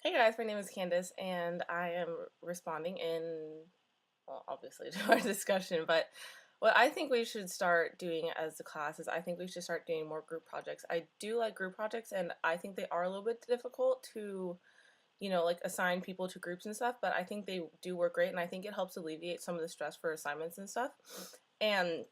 Hey guys, my name is Candace, and I am responding well, obviously to our discussion, but what I think we should start doing as a class is I think we should start doing more group projects. I do like group projects, and I think they are a little bit difficult to, like assign people to groups and stuff, but I think they do work great, and I think it helps alleviate some of the stress for assignments and stuff. And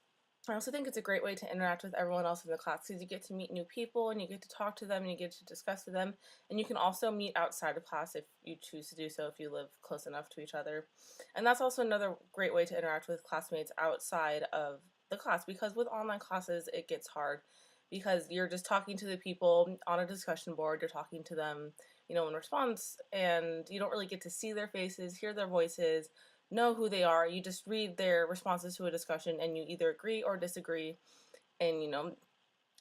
I also think it's a great way to interact with everyone else in the class because you get to meet new people and you get to talk to them and you get to discuss with them. And you can also meet outside of class if you choose to do so, if you live close enough to each other. And that's also another great way to interact with classmates outside of the class, because with online classes it gets hard because you're just talking to the people on a discussion board, you're talking to them, in response, and you don't really get to see their faces, hear their voices, know who they are. You just read their responses to a discussion and you either agree or disagree and,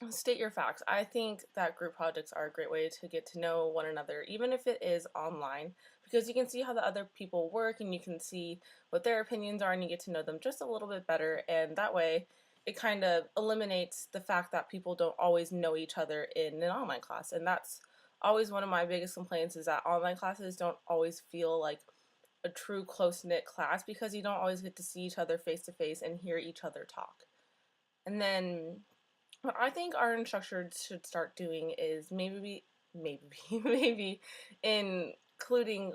state your facts. I think that group projects are a great way to get to know one another, even if it is online, because you can see how the other people work and you can see what their opinions are and you get to know them just a little bit better. And that way, it kind of eliminates the fact that people don't always know each other in an online class. And that's always one of my biggest complaints, is that online classes don't always feel like a true close-knit class because you don't always get to see each other face to face and hear each other talk. And then what I think our instructors should start doing is maybe including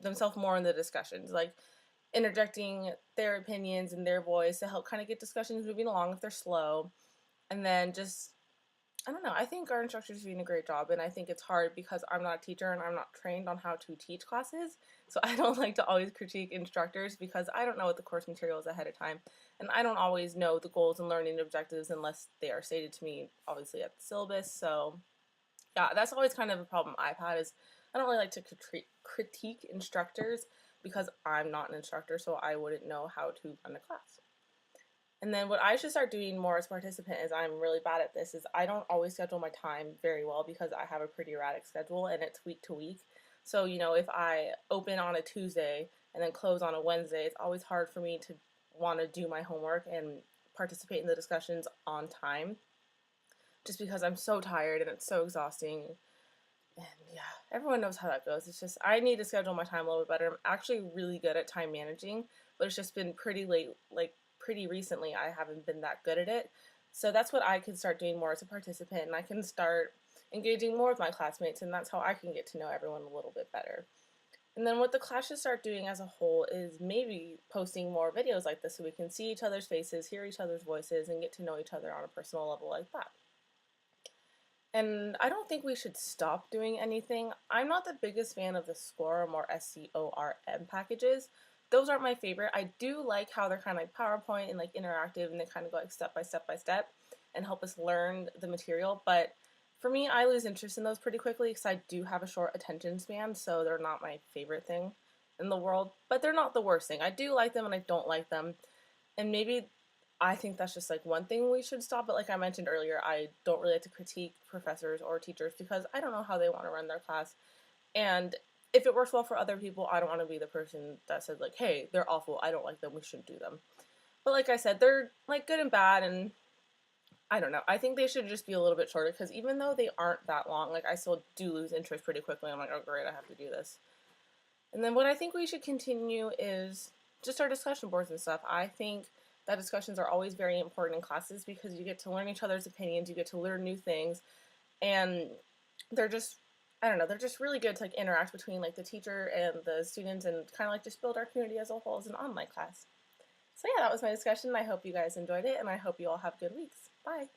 themselves more in the discussions, like interjecting their opinions and their voice to help kind of get discussions moving along if they're slow. And then just, I don't know, I think our instructors are doing a great job, and I think it's hard because I'm not a teacher and I'm not trained on how to teach classes, so I don't like to always critique instructors because I don't know what the course material is ahead of time, and I don't always know the goals and learning objectives unless they are stated to me, obviously, at the syllabus. So yeah, that's always kind of a problem I've had, is I don't really like to critique instructors because I'm not an instructor, so I wouldn't know how to run a class. And then what I should start doing more as a participant, is I'm really bad at this, is I don't always schedule my time very well because I have a pretty erratic schedule and it's week to week. So, if I open on a Tuesday and then close on a Wednesday, it's always hard for me to want to do my homework and participate in the discussions on time just because I'm so tired and it's so exhausting. And yeah, everyone knows how that goes. It's just I need to schedule my time a little bit better. I'm actually really good at time managing, but it's just been pretty late, like pretty recently, I haven't been that good at it. So that's what I can start doing more as a participant, and I can start engaging more with my classmates, and that's how I can get to know everyone a little bit better. And then what the class should start doing as a whole is maybe posting more videos like this so we can see each other's faces, hear each other's voices, and get to know each other on a personal level like that. And I don't think we should stop doing anything. I'm not the biggest fan of the SCORM or SCORM packages. Those aren't my favorite. I do like how they're kind of like PowerPoint and like interactive, and they kind of go like step by step by step and help us learn the material. But for me, I lose interest in those pretty quickly because I do have a short attention span, so they're not my favorite thing in the world. But they're not the worst thing. I do like them and I don't like them. And maybe I think that's just like one thing we should stop. But like I mentioned earlier, I don't really like to critique professors or teachers because I don't know how they want to run their class. And if it works well for other people, I don't want to be the person that says like, hey, they're awful, I don't like them, we shouldn't do them. But like I said, they're like good and bad, and I don't know. I think they should just be a little bit shorter because even though they aren't that long, like I still do lose interest pretty quickly. I'm like, oh great, I have to do this. And then what I think we should continue is just our discussion boards and stuff. I think that discussions are always very important in classes because you get to learn each other's opinions, you get to learn new things, and they're just, I don't know, they're just really good to like interact between like the teacher and the students and kind of like just build our community as a whole as an online class. So yeah, that was my discussion. I hope you guys enjoyed it, and I hope you all have good weeks. Bye.